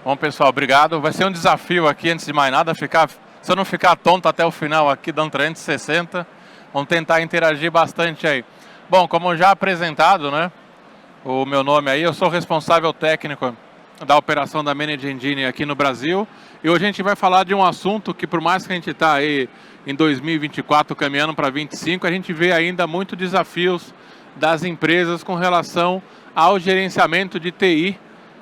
Bom, pessoal, obrigado. Vai ser um desafio aqui, antes de mais nada, se eu não ficar tonto até o final aqui, dando 360, vamos tentar interagir bastante aí. Bom, como já apresentado, né, o meu nome aí, eu sou responsável técnico da operação da Managed Engine aqui no Brasil, e hoje a gente vai falar de um assunto que, por mais que a gente está aí em 2024 caminhando para 2025, a gente vê ainda muitos desafios das empresas com relação ao gerenciamento de TI,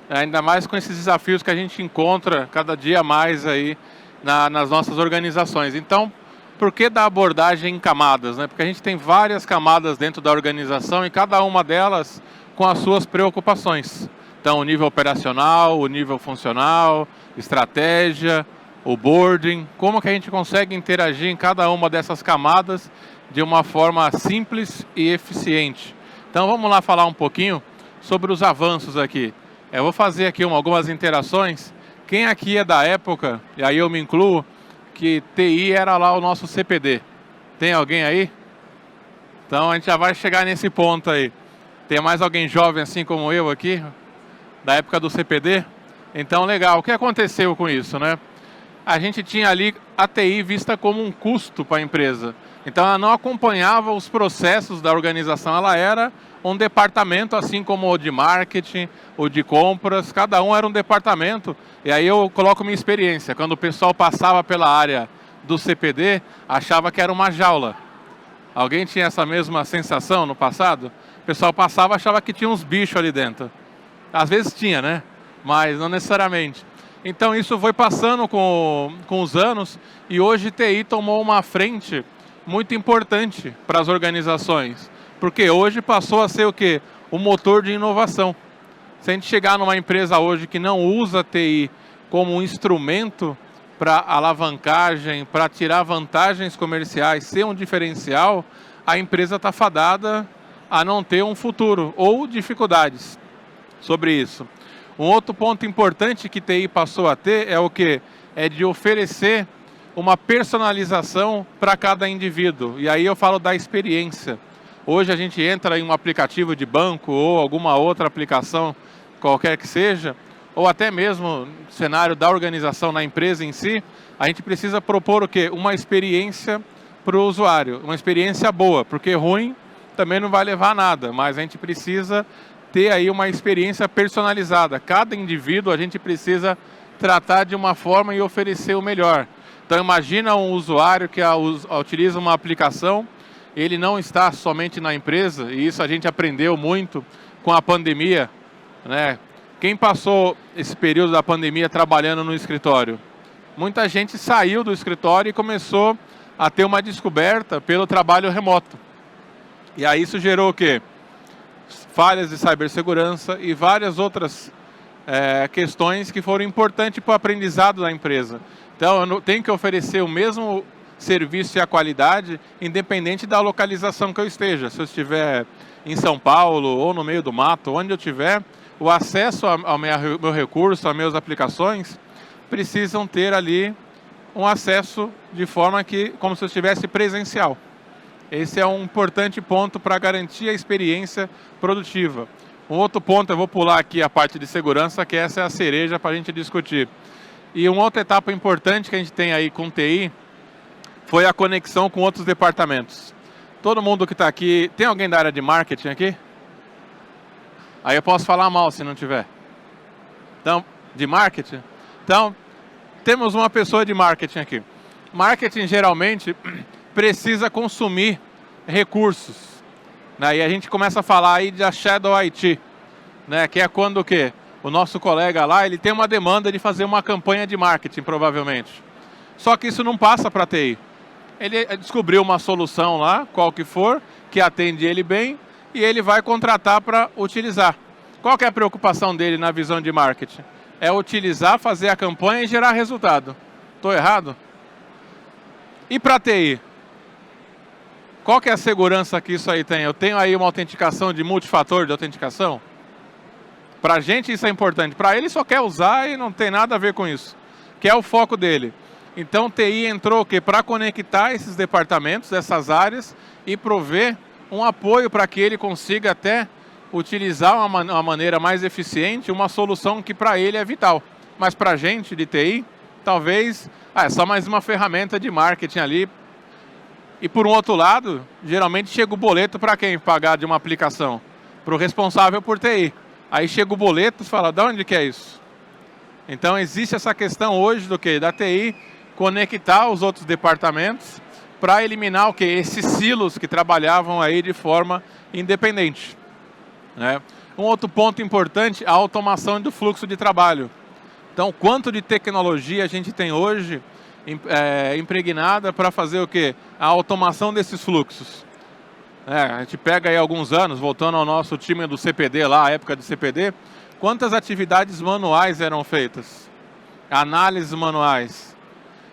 ainda mais com esses desafios que a gente encontra cada dia mais aí nas nossas organizações. Então, por que da abordagem em camadas, né? Porque a gente tem várias camadas dentro da organização e cada uma delas com as suas preocupações. Então, o nível operacional, o nível funcional, estratégia, o boarding, como que a gente consegue interagir em cada uma dessas camadas de uma forma simples e eficiente. Então, vamos lá falar um pouquinho sobre os avanços aqui. Eu vou fazer aqui algumas interações. Quem aqui é da época, e aí eu me incluo, que TI era lá o nosso CPD? Tem alguém aí? Então, a gente já vai chegar nesse ponto aí. Tem mais alguém jovem assim como eu aqui? Da época do CPD? Então, legal. O que aconteceu com isso, né? A gente tinha ali a TI vista como um custo para a empresa. Então, ela não acompanhava os processos da organização. Ela era um departamento, assim como o de marketing, o de compras. Cada um era um departamento. E aí eu coloco minha experiência. Quando o pessoal passava pela área do CPD, achava que era uma jaula. Alguém tinha essa mesma sensação no passado? O pessoal passava e achava que tinha uns bichos ali dentro. Às vezes tinha, né? Mas não necessariamente. Então isso foi passando com os anos e hoje TI tomou uma frente muito importante para as organizações. Porque hoje passou a ser o quê? O motor de inovação. Se a gente chegar numa empresa hoje que não usa TI como um instrumento para alavancagem, para tirar vantagens comerciais, ser um diferencial, a empresa está fadada a não ter um futuro ou dificuldades sobre isso. Um outro ponto importante que TI passou a ter é o quê? É de oferecer uma personalização para cada indivíduo. E aí eu falo da experiência. Hoje a gente entra em um aplicativo de banco ou alguma outra aplicação, qualquer que seja, ou até mesmo no cenário da organização na empresa em si, a gente precisa propor o quê? Uma experiência para o usuário, uma experiência boa, porque ruim também não vai levar a nada, mas a gente precisa ter aí uma experiência personalizada. Cada indivíduo a gente precisa tratar de uma forma e oferecer o melhor. Então imagina um usuário que utiliza uma aplicação, ele não está somente na empresa, e isso a gente aprendeu muito com a pandemia, né? Quem passou esse período da pandemia trabalhando no escritório? Muita gente saiu do escritório e começou a ter uma descoberta pelo trabalho remoto. E aí isso gerou o quê? Falhas de cibersegurança e várias outras questões que foram importantes para o aprendizado da empresa. Então, eu tenho que oferecer o mesmo serviço e a qualidade, independente da localização que eu esteja. Se eu estiver em São Paulo ou no meio do mato, onde eu estiver, o acesso ao meu recurso, às minhas aplicações, precisam ter ali um acesso de forma que, como se eu estivesse presencial. Esse é um importante ponto para garantir a experiência produtiva. Um outro ponto, eu vou pular aqui a parte de segurança, que essa é a cereja para a gente discutir. E uma outra etapa importante que a gente tem aí com TI foi a conexão com outros departamentos. Todo mundo que está aqui, tem alguém da área de marketing aqui? Aí eu posso falar mal se não tiver. Então, de marketing? Então, temos uma pessoa de marketing aqui. Marketing geralmente precisa consumir recursos, né? E a gente começa a falar aí da Shadow IT, né? Que é quando o quê? O nosso colega lá, ele tem uma demanda de fazer uma campanha de marketing, provavelmente. Só que isso não passa para a TI. Ele descobriu uma solução lá, qual que for, que atende ele bem, e ele vai contratar para utilizar. Qual que é a preocupação dele na visão de marketing? É utilizar, fazer a campanha e gerar resultado. Estou errado? E para a TI? Qual que é a segurança que isso aí tem? Eu tenho aí uma autenticação de multifator de autenticação? Para a gente isso é importante. Para ele só quer usar e não tem nada a ver com isso. Que é o foco dele. Então TI entrou o quê? Para conectar esses departamentos, essas áreas e prover um apoio para que ele consiga até utilizar uma maneira mais eficiente uma solução que para ele é vital. Mas para a gente de TI, talvez é só mais uma ferramenta de marketing ali. E por um outro lado, geralmente chega o boleto para quem pagar de uma aplicação? Para o responsável por TI. Aí chega o boleto e fala, de onde que é isso? Então existe essa questão hoje do que? Da TI conectar os outros departamentos para eliminar o que? Esses silos que trabalhavam aí de forma independente. Né? Um outro ponto importante, a automação do fluxo de trabalho. Então, quanto de tecnologia a gente tem hoje impregnada para fazer o quê? A automação desses fluxos. A gente pega aí alguns anos, voltando ao nosso time do CPD lá, a época do CPD, quantas atividades manuais eram feitas? Análises manuais.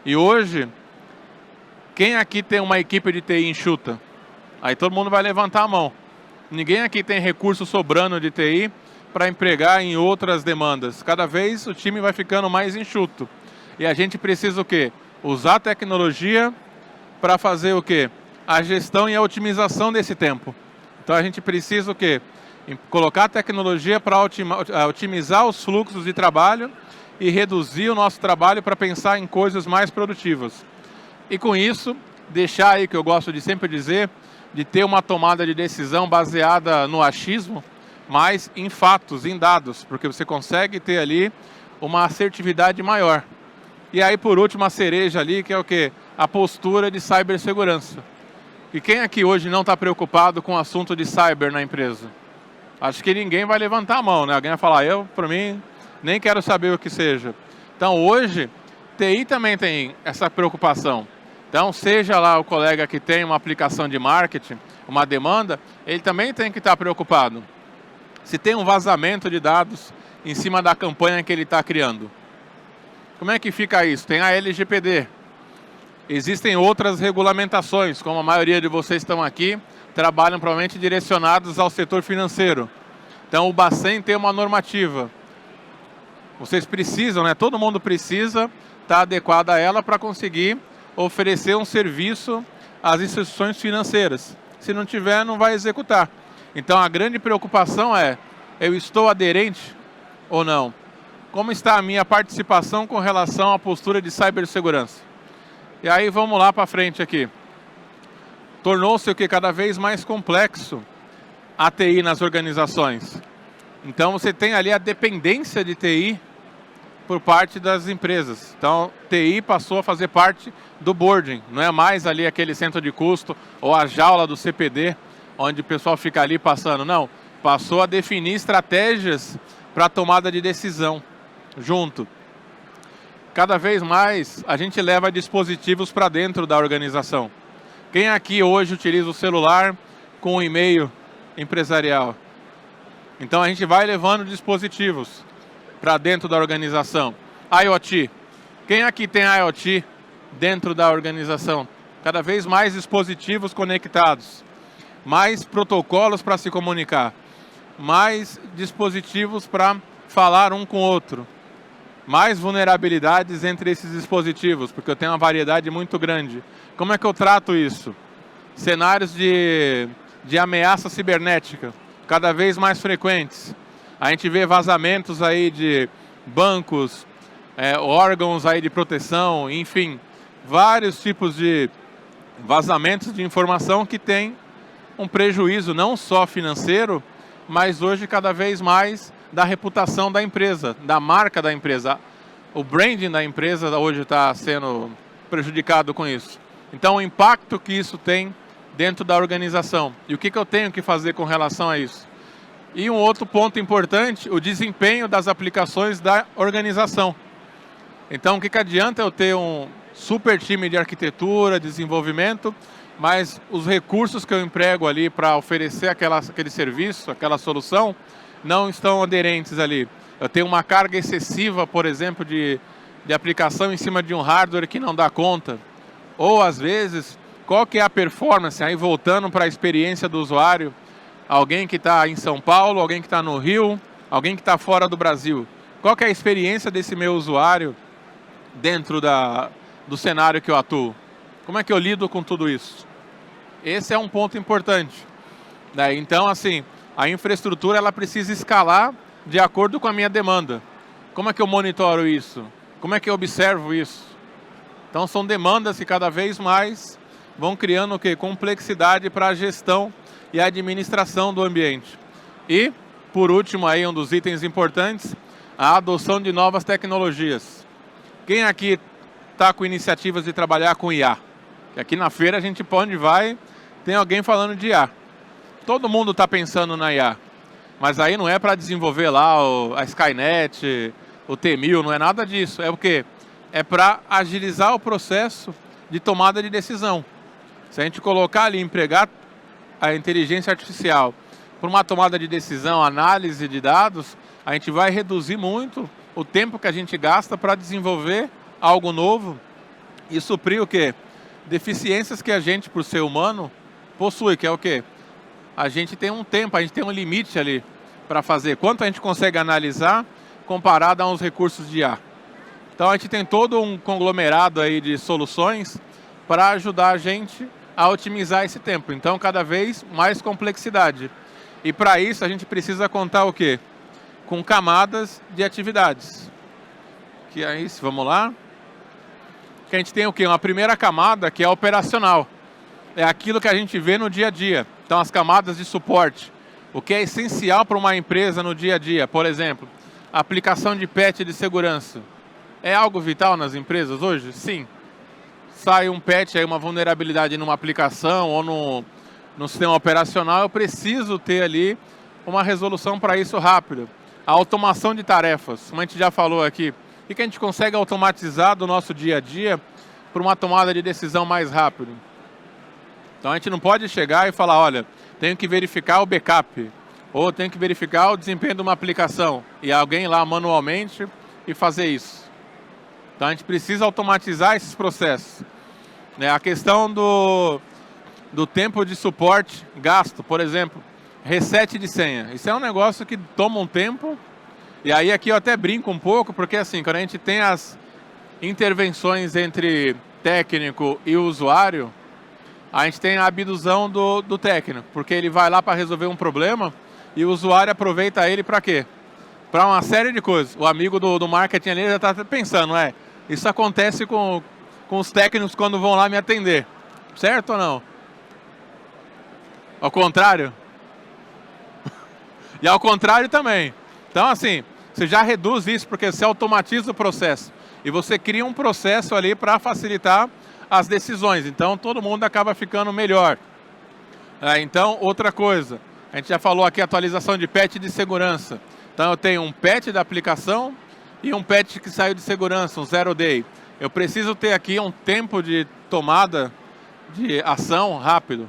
E hoje, quem aqui tem uma equipe de TI enxuta? Aí todo mundo vai levantar a mão. Ninguém aqui tem recurso sobrando de TI para empregar em outras demandas. Cada vez o time vai ficando mais enxuto. E a gente precisa o quê? Usar a tecnologia para fazer o quê? A gestão e a otimização desse tempo. Então a gente precisa o quê? Colocar a tecnologia para otimizar os fluxos de trabalho e reduzir o nosso trabalho para pensar em coisas mais produtivas. E com isso, deixar aí, que eu gosto de sempre dizer, de ter uma tomada de decisão baseada no achismo, mas em fatos, em dados, porque você consegue ter ali uma assertividade maior. E aí, por último, a cereja ali, que é o quê? A postura de cibersegurança. E quem aqui hoje não está preocupado com o assunto de cyber na empresa? Acho que ninguém vai levantar a mão, né? Alguém vai falar, para mim, nem quero saber o que seja. Então, hoje, TI também tem essa preocupação. Então, seja lá o colega que tem uma aplicação de marketing, uma demanda, ele também tem que estar preocupado. Se tem um vazamento de dados em cima da campanha que ele está criando. Como é que fica isso? Tem a LGPD. Existem outras regulamentações, como a maioria de vocês estão aqui, trabalham provavelmente direcionados ao setor financeiro. Então, o Bacen tem uma normativa. Vocês precisam, né? Todo mundo precisa estar adequado a ela para conseguir oferecer um serviço às instituições financeiras. Se não tiver, não vai executar. Então, a grande preocupação é, eu estou aderente ou não? Como está a minha participação com relação à postura de cibersegurança? E aí, vamos lá para frente aqui. Tornou-se o que cada vez mais complexo a TI nas organizações. Então, você tem ali a dependência de TI por parte das empresas. Então, TI passou a fazer parte do boarding, não é mais ali aquele centro de custo ou a jaula do CPD, onde o pessoal fica ali passando. Não, passou a definir estratégias para a tomada de decisão junto. Cada vez mais a gente leva dispositivos para dentro da organização. Quem aqui hoje utiliza o celular com um e-mail empresarial? Então a gente vai levando dispositivos para dentro da organização. IoT. Quem aqui tem IoT dentro da organização? Cada vez mais dispositivos conectados, mais protocolos para se comunicar, mais dispositivos para falar um com o outro, mais vulnerabilidades entre esses dispositivos, porque eu tenho uma variedade muito grande. Como é que eu trato isso? Cenários de ameaça cibernética, cada vez mais frequentes. A gente vê vazamentos aí de bancos, órgãos aí de proteção, enfim, vários tipos de vazamentos de informação que tem um prejuízo não só financeiro, mas hoje cada vez mais da reputação da empresa, da marca da empresa. O branding da empresa hoje está sendo prejudicado com isso. Então, o impacto que isso tem dentro da organização. E o que eu tenho que fazer com relação a isso? E um outro ponto importante, o desempenho das aplicações da organização. Então, o que adianta eu ter um super time de arquitetura, desenvolvimento, mas os recursos que eu emprego ali para oferecer aquele serviço, aquela solução, não estão aderentes ali. Eu tenho uma carga excessiva, por exemplo, de aplicação em cima de um hardware que não dá conta. Ou, às vezes, qual que é a performance? Aí, voltando para a experiência do usuário, alguém que está em São Paulo, alguém que está no Rio, alguém que está fora do Brasil. Qual que é a experiência desse meu usuário dentro do cenário que eu atuo? Como é que eu lido com tudo isso? Esse é um ponto importante. Então, assim, a infraestrutura ela precisa escalar de acordo com a minha demanda. Como é que eu monitoro isso? Como é que eu observo isso? Então são demandas que cada vez mais vão criando o quê? Complexidade para a gestão e a administração do ambiente. E, por último, aí um dos itens importantes, a adoção de novas tecnologias. Quem aqui está com iniciativas de trabalhar com IA? Aqui na feira a gente onde vai, tem alguém falando de IA. Todo mundo está pensando na IA. Mas aí não é para desenvolver lá a Skynet, o T1000, não é nada disso. É o quê? É para agilizar o processo de tomada de decisão. Se a gente colocar ali, empregar a inteligência artificial para uma tomada de decisão, análise de dados, a gente vai reduzir muito o tempo que a gente gasta para desenvolver algo novo e suprir o quê? Deficiências que a gente, por ser humano, possui, que é o quê? A gente tem um tempo, a gente tem um limite ali para fazer. Quanto a gente consegue analisar comparado a uns recursos de IA. Então a gente tem todo um conglomerado aí de soluções para ajudar a gente a otimizar esse tempo. Então cada vez mais complexidade. E para isso a gente precisa contar o quê? Com camadas de atividades. Que aí, vamos lá. Que a gente tem o quê? Uma primeira camada que é operacional. É aquilo que a gente vê no dia a dia. Então as camadas de suporte. O que é essencial para uma empresa no dia a dia. Por exemplo, a aplicação de patch de segurança. É algo vital nas empresas hoje? Sim. Sai um patch, aí uma vulnerabilidade numa aplicação ou no sistema operacional, eu preciso ter ali uma resolução para isso rápido. A automação de tarefas, como a gente já falou aqui. O que a gente consegue automatizar do nosso dia a dia para uma tomada de decisão mais rápido? Então a gente não pode chegar e falar, olha, tenho que verificar o backup, ou tenho que verificar o desempenho de uma aplicação, e alguém lá manualmente e fazer isso. Então a gente precisa automatizar esses processos. A questão do tempo de suporte gasto, por exemplo, reset de senha. Isso é um negócio que toma um tempo, e aí aqui eu até brinco um pouco, porque assim, quando a gente tem as intervenções entre técnico e usuário, a gente tem a abdução do técnico, porque ele vai lá para resolver um problema e o usuário aproveita ele para quê? Para uma série de coisas. O amigo do marketing ali já está pensando, isso acontece com os técnicos quando vão lá me atender. Certo ou não? Ao contrário? E ao contrário também. Então, assim, você já reduz isso porque você automatiza o processo. E você cria um processo ali para facilitar as decisões. Então, todo mundo acaba ficando melhor. Então, outra coisa. A gente já falou aqui atualização de patch de segurança. Então, eu tenho um patch da aplicação e um patch que saiu de segurança, um zero day. Eu preciso ter aqui um tempo de tomada de ação rápido.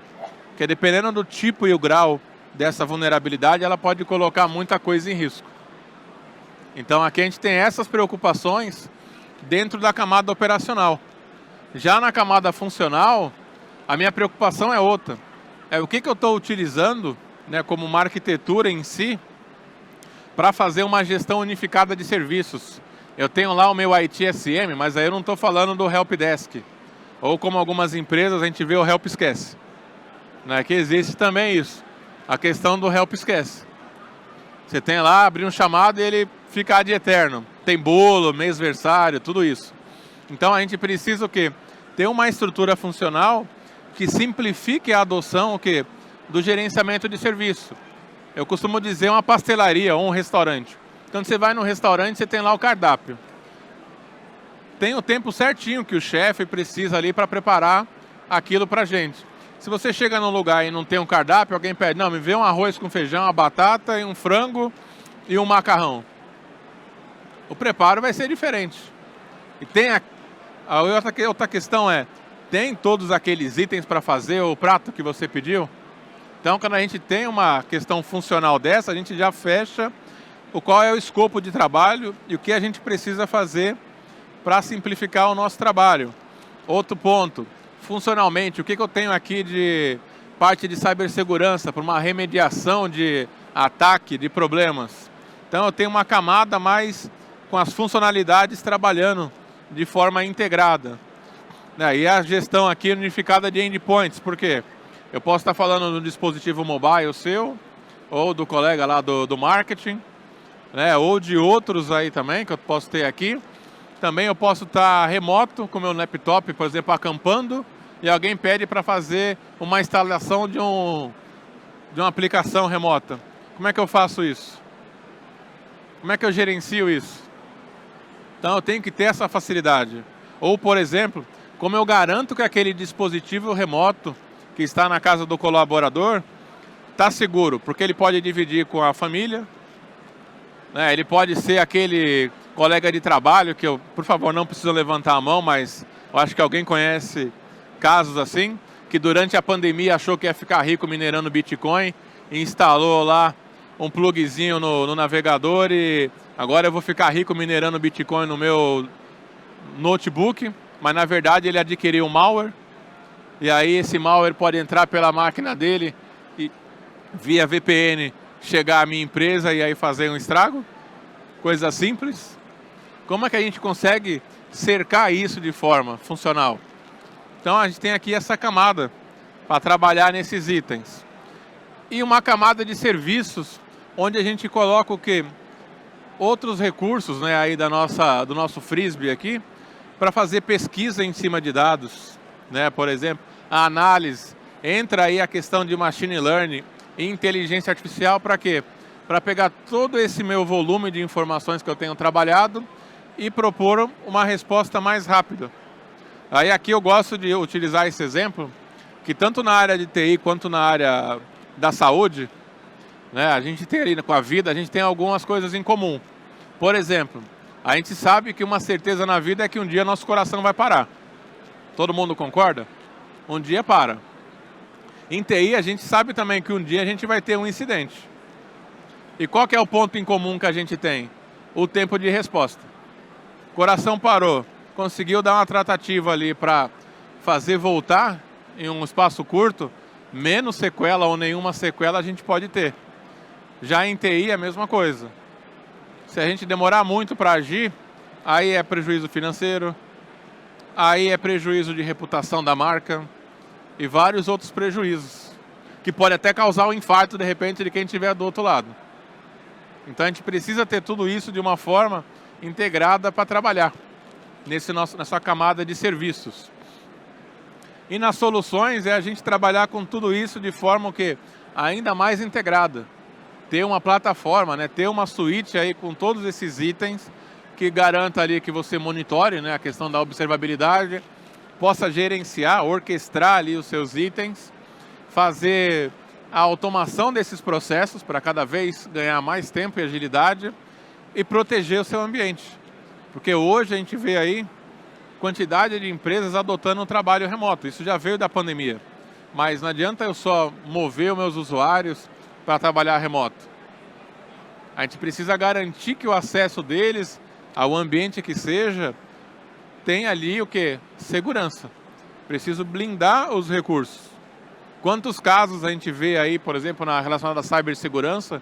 Porque dependendo do tipo e o grau dessa vulnerabilidade, ela pode colocar muita coisa em risco. Então aqui a gente tem essas preocupações dentro da camada operacional. Já na camada funcional, a minha preocupação é outra. É o que eu estou utilizando, como uma arquitetura em si, para fazer uma gestão unificada de serviços. Eu tenho lá o meu ITSM, mas aí eu não estou falando do Helpdesk. Ou como algumas empresas a gente vê o Help Esquece. Que existe também isso. A questão do Help Esquece. Você tem lá, abrir um chamado e ele fica ad eterno. Tem bolo, mêsversário, tudo isso. Então a gente precisa o quê? Ter uma estrutura funcional que simplifique a adoção do gerenciamento de serviço. Eu costumo dizer uma pastelaria ou um restaurante. Quando você vai no restaurante, você tem lá o cardápio. Tem o tempo certinho que o chefe precisa ali para preparar aquilo para a gente. Se você chega num lugar e não tem um cardápio, alguém pede, não, me vê um arroz com feijão, uma batata e um frango e um macarrão. O preparo vai ser diferente. E tem a outra questão tem todos aqueles itens para fazer o prato que você pediu? Então, quando a gente tem uma questão funcional dessa, a gente já fecha qual é o escopo de trabalho e o que a gente precisa fazer para simplificar o nosso trabalho. Outro ponto, funcionalmente, o que eu tenho aqui de parte de cibersegurança para uma remediação de ataque, de problemas. Então eu tenho uma camada mais com as funcionalidades trabalhando de forma integrada. E a gestão aqui unificada de endpoints, por quê? Eu posso estar falando do dispositivo mobile seu, ou do colega lá do marketing, né? Ou de outros aí também, que eu posso ter aqui. Também eu posso estar remoto com o meu laptop, por exemplo, acampando, e alguém pede para fazer uma instalação de uma aplicação remota. Como é que eu faço isso? Como é que eu gerencio isso? Então eu tenho que ter essa facilidade. Ou, por exemplo, como eu garanto que aquele dispositivo remoto que está na casa do colaborador está seguro, porque ele pode dividir com a família, né? Ele pode ser aquele colega de trabalho que eu, por favor, não precisa levantar a mão, mas eu acho que alguém conhece casos assim, que durante a pandemia achou que ia ficar rico minerando Bitcoin e instalou lá um plugzinho no navegador e agora eu vou ficar rico minerando Bitcoin no meu notebook, mas na verdade ele adquiriu um malware e aí esse malware pode entrar pela máquina dele e via VPN chegar à minha empresa e aí fazer um estrago. Coisa simples. Como é que a gente consegue cercar isso de forma funcional? Então a gente tem aqui essa camada para trabalhar nesses itens. E uma camada de serviços, onde a gente coloca o quê? Outros recursos, né, aí do nosso Frisbee aqui, para fazer pesquisa em cima de dados, né? Por exemplo, a análise. Entra aí a questão de machine learning e inteligência artificial para quê? Para pegar todo esse meu volume de informações que eu tenho trabalhado e propor uma resposta mais rápida. Aí aqui eu gosto de utilizar esse exemplo, que tanto na área de TI quanto na área da saúde, né, a gente tem ali com a vida, a gente tem algumas coisas em comum. Por exemplo, a gente sabe que uma certeza na vida é que um dia nosso coração vai parar. Todo mundo concorda? Um dia para. Em TI a gente sabe também que um dia a gente vai ter um incidente. E qual que é o ponto em comum que a gente tem? O tempo de resposta. Coração parou, conseguiu dar uma tratativa ali para fazer voltar em um espaço curto, menos sequela ou nenhuma sequela a gente pode ter. Já em TI é a mesma coisa. Se a gente demorar muito para agir, aí é prejuízo financeiro, aí é prejuízo de reputação da marca e vários outros prejuízos, que pode até causar um infarto de repente de quem estiver do outro lado. Então a gente precisa ter tudo isso de uma forma integrada para trabalhar nessa camada de serviços. E nas soluções é a gente trabalhar com tudo isso de forma que ainda mais integrada. Ter uma plataforma, né? Ter uma suíte aí com todos esses itens que garanta ali que você monitore, né, a questão da observabilidade, possa gerenciar, orquestrar ali os seus itens, fazer a automação desses processos para cada vez ganhar mais tempo e agilidade e proteger o seu ambiente. Porque hoje a gente vê aí quantidade de empresas adotando um trabalho remoto. Isso já veio da pandemia. Mas não adianta eu só mover os meus usuários para trabalhar remoto. A gente precisa garantir que o acesso deles ao ambiente que seja tem ali o quê? Segurança. Preciso blindar os recursos. Quantos casos a gente vê aí, por exemplo, relacionada à cibersegurança,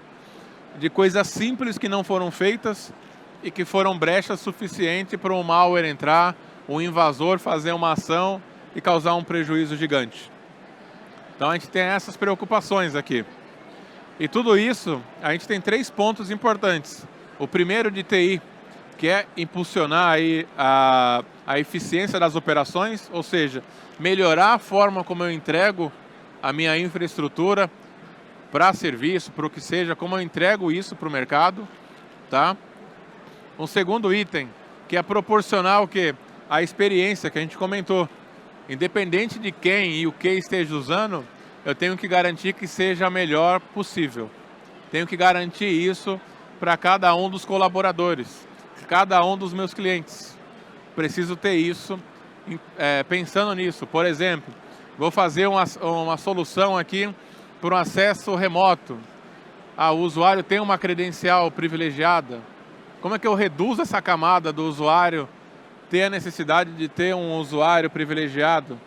de coisas simples que não foram feitas e que foram brechas suficientes para um malware entrar, um invasor fazer uma ação e causar um prejuízo gigante. Então a gente tem essas preocupações aqui. E tudo isso, a gente tem 3 pontos importantes. O primeiro de TI, que é impulsionar aí a eficiência das operações, ou seja, melhorar a forma como eu entrego a minha infraestrutura para serviço, para o que seja, como eu entrego isso para o mercado, tá? Um segundo item, que é proporcionar o quê? A experiência que a gente comentou. Independente de quem e o que esteja usando, eu tenho que garantir que seja a melhor possível. Tenho que garantir isso para cada um dos colaboradores, cada um dos meus clientes. Preciso ter isso, pensando nisso. Por exemplo, vou fazer uma solução aqui para um acesso remoto. O usuário tem uma credencial privilegiada. Como é que eu reduzo essa camada do usuário ter a necessidade de ter um usuário privilegiado?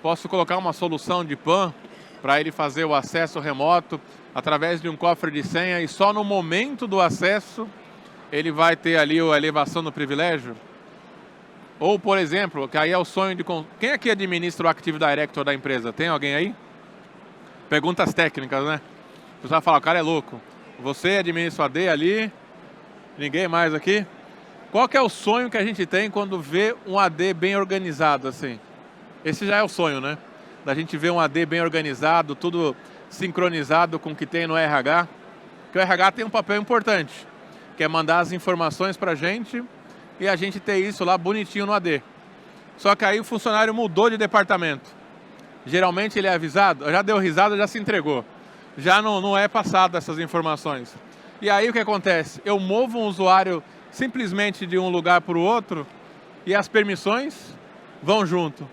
Posso colocar uma solução de PAN para ele fazer o acesso remoto através de um cofre de senha e só no momento do acesso ele vai ter ali a elevação do privilégio? Ou, por exemplo, que aí é o sonho de... Quem aqui administra o Active Directory da empresa? Tem alguém aí? Perguntas técnicas, né? O pessoal fala, o cara é louco. Você administra o AD ali Ninguém mais aqui? Qual que é o sonho que a gente tem quando vê um AD bem organizado assim? Esse já é o sonho, né? Da gente ver um AD bem organizado, tudo sincronizado com o que tem no RH. Porque o RH tem um papel importante, que é mandar as informações para a gente e a gente ter isso lá bonitinho no AD. Só que aí o funcionário mudou de departamento. Geralmente ele é avisado, já deu risada, já se entregou. Já não é passado essas informações. E aí o que acontece? Eu movo um usuário simplesmente de um lugar para o outro e as permissões vão junto.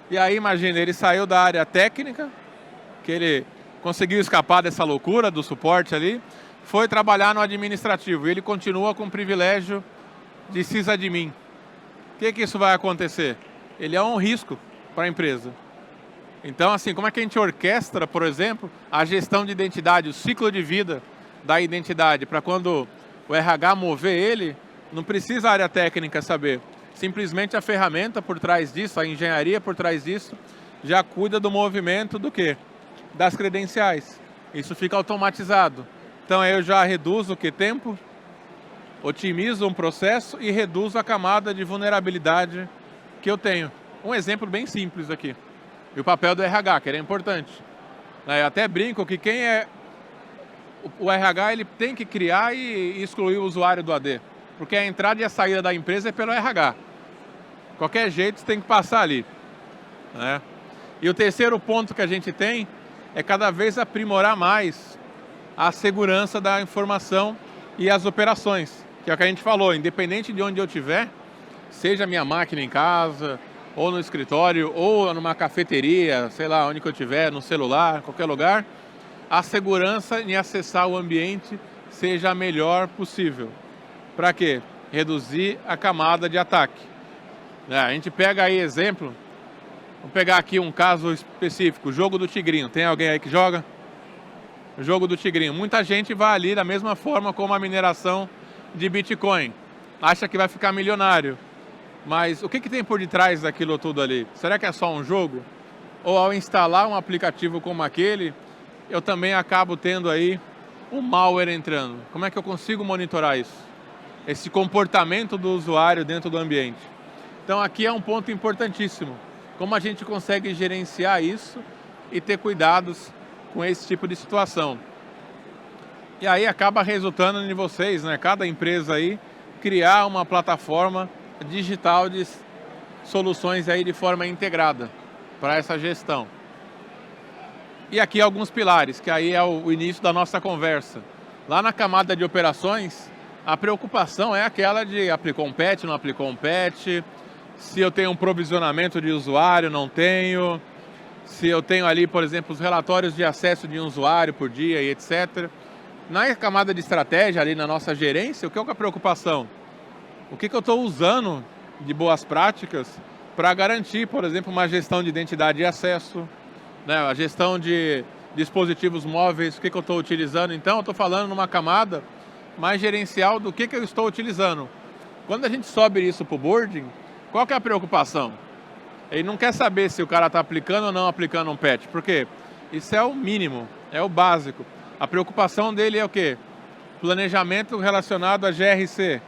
E aí imagina, ele saiu da área técnica, que ele conseguiu escapar dessa loucura do suporte ali, foi trabalhar no administrativo e ele continua com o privilégio de sysadmin. O que isso vai acontecer? Ele é um risco para a empresa. Então, assim, como é que a gente orquestra, por exemplo, a gestão de identidade, o ciclo de vida da identidade, para quando o RH mover ele, não precisa a área técnica saber. Simplesmente a ferramenta por trás disso, a engenharia por trás disso, já cuida do movimento do quê? Das credenciais. Isso fica automatizado. Então aí eu já reduzo o que? Tempo, otimizo um processo e reduzo a camada de vulnerabilidade que eu tenho. Um exemplo bem simples aqui. E o papel do RH, que é importante. Eu até brinco que quem é o RH, ele tem que criar e excluir o usuário do AD. Porque a entrada e a saída da empresa é pelo RH. Qualquer jeito, você tem que passar ali. Né? E o terceiro ponto que a gente tem é cada vez aprimorar mais a segurança da informação e as operações. Que é o que a gente falou, independente de onde eu estiver, seja minha máquina em casa, ou no escritório, ou numa cafeteria, sei lá, onde que eu estiver, no celular, qualquer lugar, a segurança em acessar o ambiente seja a melhor possível. Para quê? Reduzir a camada de ataque. A gente pega aí exemplo, vamos pegar aqui um caso específico, o jogo do Tigrinho. Tem alguém aí que joga? O jogo do Tigrinho. Muita gente vai ali da mesma forma como a mineração de Bitcoin. Acha que vai ficar milionário. Mas o que tem por detrás daquilo tudo ali? Será que é só um jogo? Ou ao instalar um aplicativo como aquele, eu também acabo tendo aí um malware entrando? Como é que eu consigo monitorar isso? Esse comportamento do usuário dentro do ambiente. Então aqui é um ponto importantíssimo. Como a gente consegue gerenciar isso e ter cuidados com esse tipo de situação. E aí acaba resultando em vocês, né? Cada empresa aí criar uma plataforma digital de soluções aí de forma integrada para essa gestão. E aqui alguns pilares, que aí é o início da nossa conversa. Lá na camada de operações, a preocupação é aquela de aplicou um patch, não aplicou um patch, se eu tenho um provisionamento de usuário, não tenho, se eu tenho ali, por exemplo, os relatórios de acesso de um usuário por dia e etc. Na camada de estratégia, ali na nossa gerência, o que é a preocupação? O que eu estou usando de boas práticas para garantir, por exemplo, uma gestão de identidade e acesso, né, a gestão de dispositivos móveis, o que eu estou utilizando. Então, eu estou falando numa camada mais gerencial do que eu estou utilizando. Quando a gente sobe isso para o boarding, qual que é a preocupação? Ele não quer saber se o cara está aplicando ou não aplicando um patch. Por quê? Isso é o mínimo, é o básico. A preocupação dele é o quê? Planejamento relacionado a GRC.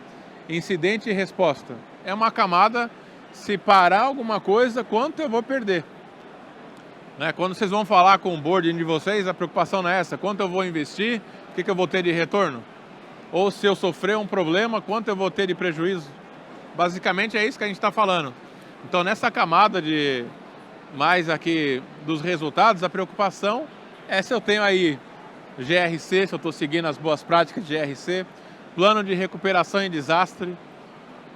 Incidente e resposta. É uma camada, se parar alguma coisa, quanto eu vou perder? Né? Quando vocês vão falar com o boarding de vocês, a preocupação não é essa. Quanto eu vou investir, o que eu vou ter de retorno? Ou se eu sofrer um problema, quanto eu vou ter de prejuízo? Basicamente é isso que a gente está falando. Então nessa camada de mais aqui dos resultados, a preocupação é se eu tenho aí GRC, se eu estou seguindo as boas práticas de GRC, plano de recuperação em desastre,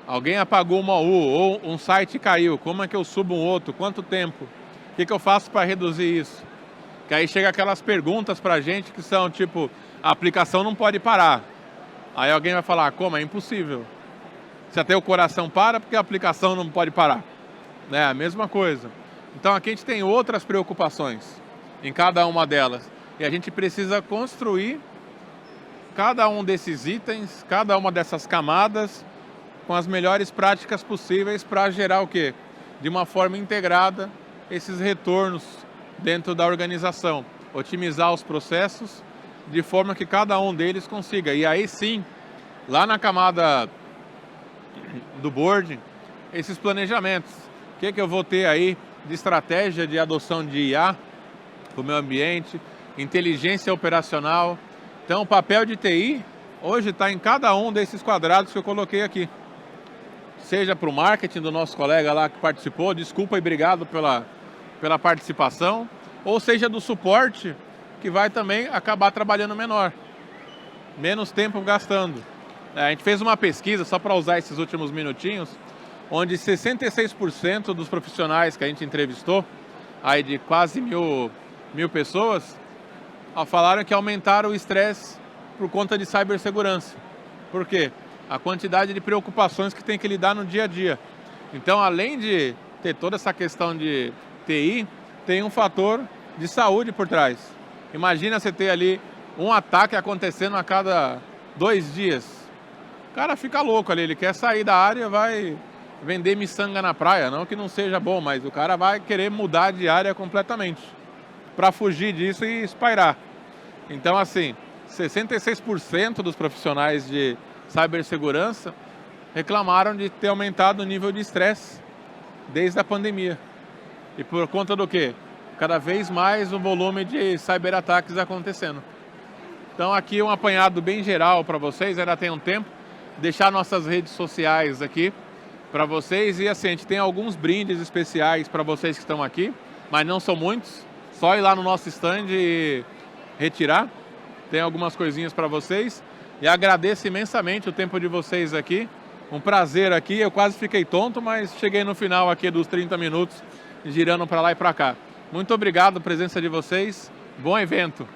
alguém apagou uma U ou um site caiu, como é que eu subo um outro, quanto tempo, o que eu faço para reduzir isso? Que aí chega aquelas perguntas para a gente que são tipo, a aplicação não pode parar. Aí alguém vai falar, como? É impossível. Se até o coração para, porque a aplicação não pode parar. É a mesma coisa. Então aqui a gente tem outras preocupações em cada uma delas. E a gente precisa construir cada um desses itens, cada uma dessas camadas, com as melhores práticas possíveis para gerar o quê? De uma forma integrada, esses retornos dentro da organização. Otimizar os processos de forma que cada um deles consiga. E aí sim, lá na camada do board, esses planejamentos. O que eu vou ter aí de estratégia de adoção de IA para o meu ambiente, inteligência operacional. Então, o papel de TI hoje está em cada um desses quadrados que eu coloquei aqui. Seja para o marketing do nosso colega lá que participou, desculpa e obrigado pela participação, ou seja do suporte, que vai também acabar trabalhando menor, menos tempo gastando. A gente fez uma pesquisa, só para usar esses últimos minutinhos, onde 66% dos profissionais que a gente entrevistou, aí de quase mil pessoas, falaram que aumentaram o estresse por conta de cibersegurança. Por quê? A quantidade de preocupações que tem que lidar no dia a dia. Então, além de ter toda essa questão de TI, tem um fator de saúde por trás. Imagina você ter ali um ataque acontecendo a cada 2 dias. O cara fica louco ali, ele quer sair da área, vai vender miçanga na praia. Não que não seja bom, mas o cara vai querer mudar de área completamente para fugir disso e espairar. Então, assim, 66% dos profissionais de cibersegurança reclamaram de ter aumentado o nível de estresse desde a pandemia. E por conta do quê? Cada vez mais o volume de cyberataques acontecendo. Então aqui um apanhado bem geral para vocês, ainda tem um tempo. Deixar nossas redes sociais aqui para vocês. E assim, a gente tem alguns brindes especiais para vocês que estão aqui, mas não são muitos. Só ir lá no nosso stand e retirar. Tem algumas coisinhas para vocês. E agradeço imensamente o tempo de vocês aqui. Um prazer aqui. Eu quase fiquei tonto, mas cheguei no final aqui dos 30 minutos, girando para lá e para cá. Muito obrigado pela presença de vocês. Bom evento.